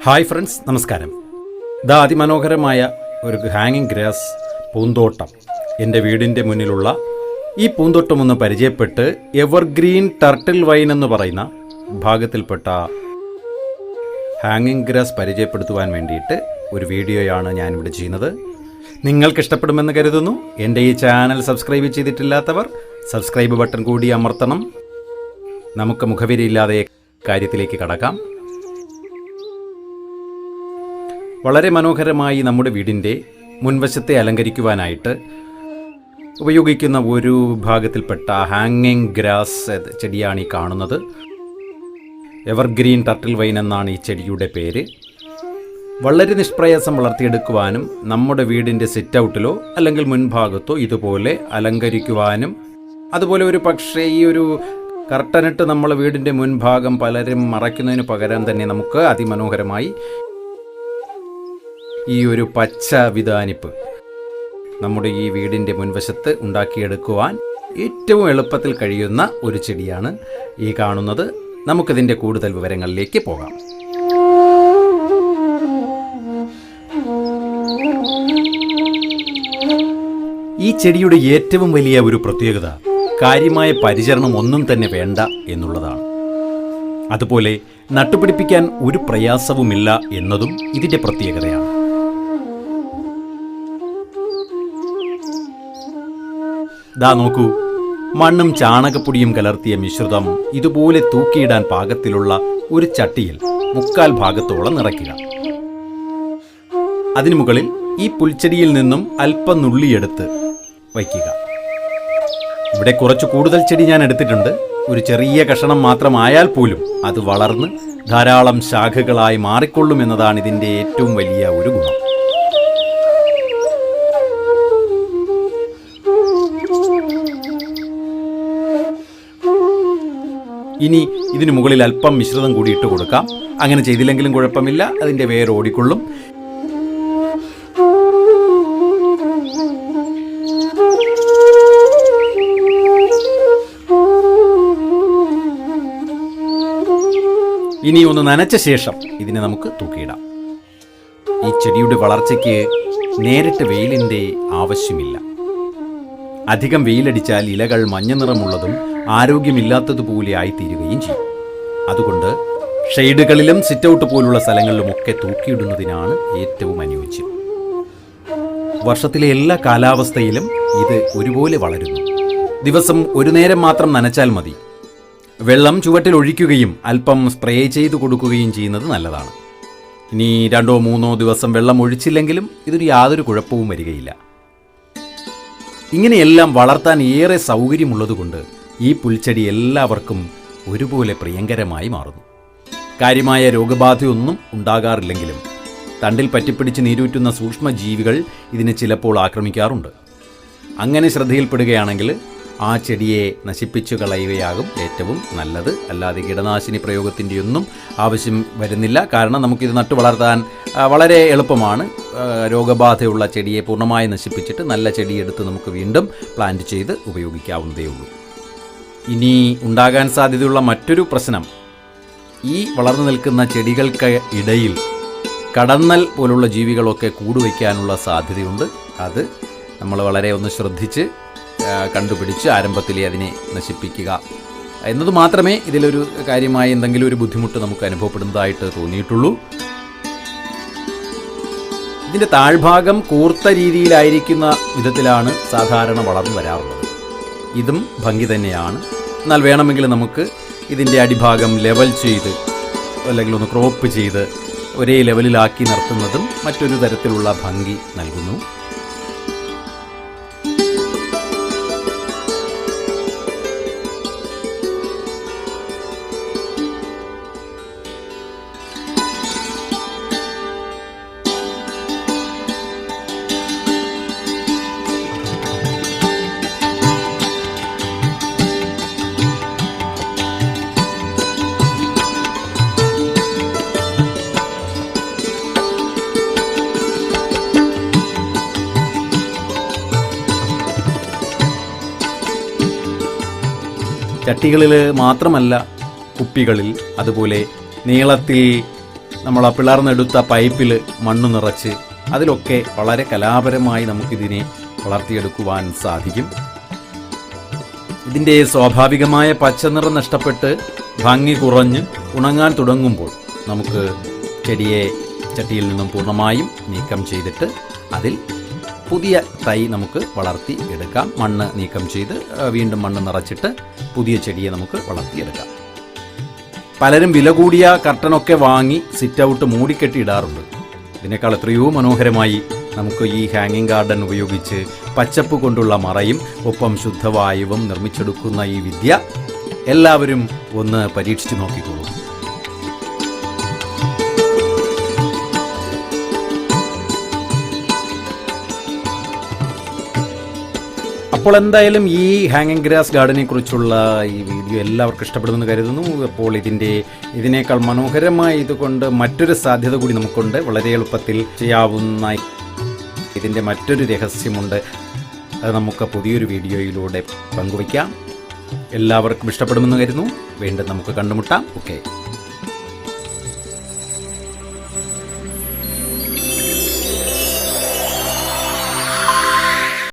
Hi friends, നമസ്കാരം. അതിമനോഹരമായ ഒരു ഹാങ്ങിങ് ഗ്രാസ് പൂന്തോട്ടം എൻ്റെ വീടിൻ്റെ മുന്നിലുള്ള ഈ പൂന്തോട്ടം ഒന്ന് പരിചയപ്പെട്ട് എവർഗ്രീൻ ടർട്ടിൽ വൈൻ എന്ന് പറയുന്ന ഭാഗത്തിൽപ്പെട്ട ഹാങ്ങിങ് ഗ്രാസ് പരിചയപ്പെടുത്തുവാൻ വേണ്ടിയിട്ട് ഒരു വീഡിയോയാണ് ഞാനിവിടെ ചെയ്യുന്നത്. നിങ്ങൾക്ക് ഇഷ്ടപ്പെടുമെന്ന് കരുതുന്നു. എൻ്റെ ഈ ചാനൽ സബ്സ്ക്രൈബ് ചെയ്തിട്ടില്ലാത്തവർ സബ്സ്ക്രൈബ് ബട്ടൺ കൂടി അമർത്തണം. നമുക്ക് മുഖവിരിയില്ലാതെ കാര്യത്തിലേക്ക് കടക്കാം. വളരെ മനോഹരമായി നമ്മുടെ വീടിൻ്റെ മുൻവശത്തെ അലങ്കരിക്കുവാനായിട്ട് ഉപയോഗിക്കുന്ന ഒരു ഭാഗത്തിൽപ്പെട്ട ഹാങ്ങിങ് ഗ്രാസ് ചെടിയാണ് ഈ കാണുന്നത്. എവർഗ്രീൻ ടർട്ടിൽ വൈൻ എന്നാണ് ഈ ചെടിയുടെ പേര്. വളരെ നിഷ്പ്രയാസം വളർത്തിയെടുക്കുവാനും നമ്മുടെ വീടിൻ്റെ സിറ്റ് ഔട്ടിലോ അല്ലെങ്കിൽ മുൻഭാഗത്തോ ഇതുപോലെ അലങ്കരിക്കുവാനും, അതുപോലെ ഒരു പക്ഷേ ഈ ഒരു കർട്ടനിട്ട് നമ്മൾ വീടിൻ്റെ മുൻഭാഗം പലരും മറയ്ക്കുന്നതിന് പകരം തന്നെ നമുക്ക് അതിമനോഹരമായി ഈ ഒരു പച്ച വിതാനിപ്പ് നമ്മുടെ ഈ വീടിൻ്റെ മുൻവശത്ത് ഉണ്ടാക്കിയെടുക്കുവാൻ ഏറ്റവും എളുപ്പത്തിൽ കഴിയുന്ന ഒരു ചെടിയാണ് ഈ കാണുന്നത്. നമുക്കിതിൻ്റെ കൂടുതൽ വിവരങ്ങളിലേക്ക് പോകാം. ഈ ചെടിയുടെ ഏറ്റവും വലിയ ഒരു പ്രത്യേകത കാര്യമായ പരിചരണം ഒന്നും തന്നെ വേണ്ട എന്നുള്ളതാണ്. അതുപോലെ നട്ടുപിടിപ്പിക്കാൻ ഒരു പ്രയാസവുമില്ല എന്നതും ഇതിൻ്റെ പ്രത്യേകതയാണ്. നോക്കൂ, മണ്ണും ചാണകപ്പൊടിയും കലർത്തിയ മിശ്രിതം ഇതുപോലെ തൂക്കിയിടാൻ പാകത്തിലുള്ള ഒരു ചട്ടിയിൽ 3/4 ഭാഗത്തോളം നിറയ്ക്കുക. അതിനു മുകളിൽ ഈ പുൽച്ചെടിയിൽ നിന്നും അല്പം നുള്ളിയെടുത്ത് വയ്ക്കുക. ഇവിടെ കുറച്ച് കൂടുതൽ ചെടി ഞാൻ എടുത്തിട്ടുണ്ട്. ഒരു ചെറിയ കഷണം മാത്രമായാൽ പോലും അത് വളർന്ന് ധാരാളം ശാഖകളായി മാറിക്കൊള്ളുമെന്നതാണ് ഇതിൻ്റെ ഏറ്റവും വലിയ ഒരു ഗുണം. ഇനി ഇതിനു മുകളിൽ അല്പം മിശ്രിതം കൂടി ഇട്ട് കൊടുക്കാം. അങ്ങനെ ചെയ്തില്ലെങ്കിലും കുഴപ്പമില്ല, അതിൻ്റെ വേര് ഓടിക്കൊള്ളും. ഇനി ഒന്ന് നനച്ച ശേഷം ഇതിനെ നമുക്ക് തൂക്കിയിടാം. ഈ ചെടിയുടെ വളർച്ചയ്ക്ക് നേരിട്ട് വെയിലിൻ്റെ ആവശ്യമില്ല. അധികം വെയിലടിച്ചാൽ ഇലകൾ മഞ്ഞ നിറമുള്ളതും ആരോഗ്യമില്ലാത്തതുപോലെ ആയിത്തീരുകയും ചെയ്യും. അതുകൊണ്ട് ഷെയ്ഡുകളിലും സിറ്റൗട്ട് പോലുള്ള സ്ഥലങ്ങളിലുമൊക്കെ തൂക്കിയിടുന്നതിനാണ് ഏറ്റവും അനുയോജ്യം. വർഷത്തിലെ എല്ലാ കാലാവസ്ഥയിലും ഇത് ഒരുപോലെ വളരുന്നു. ദിവസം ഒരു നേരം മാത്രം നനച്ചാൽ മതി. വെള്ളം ചുവട്ടിൽ ഒഴിക്കുകയും അല്പം സ്പ്രേ ചെയ്ത് കൊടുക്കുകയും ചെയ്യുന്നത് നല്ലതാണ്. ഇനി 2-3 ദിവസം വെള്ളം ഒഴിച്ചില്ലെങ്കിലും ഇതിന് യാതൊരു കുഴപ്പവും വരികയില്ല. ഇങ്ങനെയെല്ലാം വളർത്താൻ ഏറെ സൗകര്യമുള്ളതുകൊണ്ട് ഈ പുൽച്ചെടി എല്ലാവർക്കും ഒരുപോലെ പ്രിയങ്കരമായി മാറുന്നു. കാര്യമായ രോഗബാധയൊന്നും ഉണ്ടാകാറില്ലെങ്കിലും തണ്ടിൽ പറ്റിപ്പിടിച്ച് നീരൂറ്റുന്ന സൂക്ഷ്മജീവികൾ ഇതിനെ ചിലപ്പോൾ ആക്രമിക്കാറുണ്ട്. അങ്ങനെ ശ്രദ്ധയിൽപ്പെടുകയാണെങ്കിൽ ആ ചെടിയെ നശിപ്പിച്ചു കളയുകയാകും ഏറ്റവും നല്ലത്. അല്ലാതെ കീടനാശിനി പ്രയോഗത്തിൻ്റെയൊന്നും ആവശ്യം വരുന്നില്ല. കാരണം നമുക്കിത് നട്ടു വളർത്താൻ വളരെ എളുപ്പമാണ്. രോഗബാധയുള്ള ചെടിയെ പൂർണ്ണമായി നശിപ്പിച്ചിട്ട് നല്ല ചെടിയെടുത്ത് നമുക്ക് വീണ്ടും പ്ലാന്റ് ചെയ്ത് ഉപയോഗിക്കാവുന്നതേ ഉള്ളൂ. ഇനി ഉണ്ടാകാൻ സാധ്യതയുള്ള മറ്റൊരു പ്രശ്നം, ഈ വളർന്നു നിൽക്കുന്ന ചെടികൾക്ക് ഇടയിൽ കടന്നൽ പോലുള്ള ജീവികളൊക്കെ കൂടുവയ്ക്കാനുള്ള സാധ്യതയുണ്ട്. അത് നമ്മൾ വളരെ ഒന്ന് ശ്രദ്ധിച്ച് കണ്ടുപിടിച്ച് ആരംഭത്തിലെ അതിനെ നശിപ്പിക്കുക എന്നത് മാത്രമേ ഇതിലൊരു കാര്യമായി എന്തെങ്കിലും ഒരു ബുദ്ധിമുട്ട് നമുക്ക് അനുഭവപ്പെടുന്നതായിട്ട് തോന്നിയിട്ടുള്ളൂ. ഇതിൻ്റെ താഴ്ഭാഗം കൂർത്ത രീതിയിലായിരിക്കുന്ന വിധത്തിലാണ് സാധാരണ വളർന്നു വരാറുള്ളത്. ഇതും ഭംഗി തന്നെയാണ്. എന്നാൽ വേണമെങ്കിൽ നമുക്ക് ഇതിൻ്റെ അടിഭാഗം ലെവൽ ചെയ്ത് അല്ലെങ്കിൽ ഒന്ന് ക്രോപ്പ് ചെയ്ത് ഒരേ ലെവലിലാക്കി നിർത്തുന്നതും മറ്റൊരു തരത്തിലുള്ള ഭംഗി നൽകുന്നു. ചട്ടികളിൽ മാത്രമല്ല, കുപ്പികളിൽ, അതുപോലെ നീളത്തിൽ നമ്മൾ ആ പിളർന്നെടുത്ത പൈപ്പിൽ മണ്ണ് നിറച്ച് അതിലൊക്കെ വളരെ കലാപരമായി നമുക്കിതിനെ വളർത്തിയെടുക്കുവാൻ സാധിക്കും. ഇതിൻ്റെ സ്വാഭാവികമായ പച്ചനിറം നഷ്ടപ്പെട്ട് ഭംഗി കുറഞ്ഞ് ഉണങ്ങാൻ തുടങ്ങുമ്പോൾ നമുക്ക് ചെടിയെ ചട്ടിയിൽ നിന്നും പൂർണ്ണമായും നീക്കം ചെയ്തിട്ട് അതിൽ പുതിയ തൈ നമുക്ക് വളർത്തി എടുക്കാം. മണ്ണ് നീക്കം ചെയ്ത് വീണ്ടും മണ്ണ് നിറച്ചിട്ട് പുതിയ ചെടിയെ നമുക്ക് വളർത്തിയെടുക്കാം. പലരും വില കൂടിയ കർട്ടനൊക്കെ വാങ്ങി സിറ്റ് ഔട്ട് മൂടിക്കെട്ടി ഇടാറുണ്ട്. ഇതിനേക്കാൾ എത്രയോ മനോഹരമായി നമുക്ക് ഈ ഹാങ്ങിങ് ഗാർഡൻ ഉപയോഗിച്ച് പച്ചപ്പ് കൊണ്ടുള്ള മറയും ഒപ്പം ശുദ്ധവായുവും നിർമ്മിച്ചെടുക്കുന്ന ഈ വിദ്യ എല്ലാവരും ഒന്ന് പരീക്ഷിച്ചു നോക്കിക്കോളൂ. അപ്പോൾ എന്തായാലും ഈ ഹാങ്ങിങ് ഗ്രാസ് ഗാർഡനെ കുറിച്ചുള്ള ഈ വീഡിയോ എല്ലാവർക്കും ഇഷ്ടപ്പെടുമെന്ന് കരുതുന്നു. അപ്പോൾ ഇതിനേക്കാൾ മനോഹരമായി ഇതുകൊണ്ട് മറ്റൊരു സാധ്യത കൂടി നമുക്കുണ്ട്. വളരെ എളുപ്പത്തിൽ ചെയ്യാവുന്ന ഇതിൻ്റെ മറ്റൊരു രഹസ്യമുണ്ട്. അത് നമുക്ക് പുതിയൊരു വീഡിയോയിലൂടെ പങ്കുവയ്ക്കാം. എല്ലാവർക്കും ഇഷ്ടപ്പെടുമെന്ന് കരുതുന്നു. വീണ്ടും നമുക്ക് കണ്ടുമുട്ടാം. ഓക്കെ.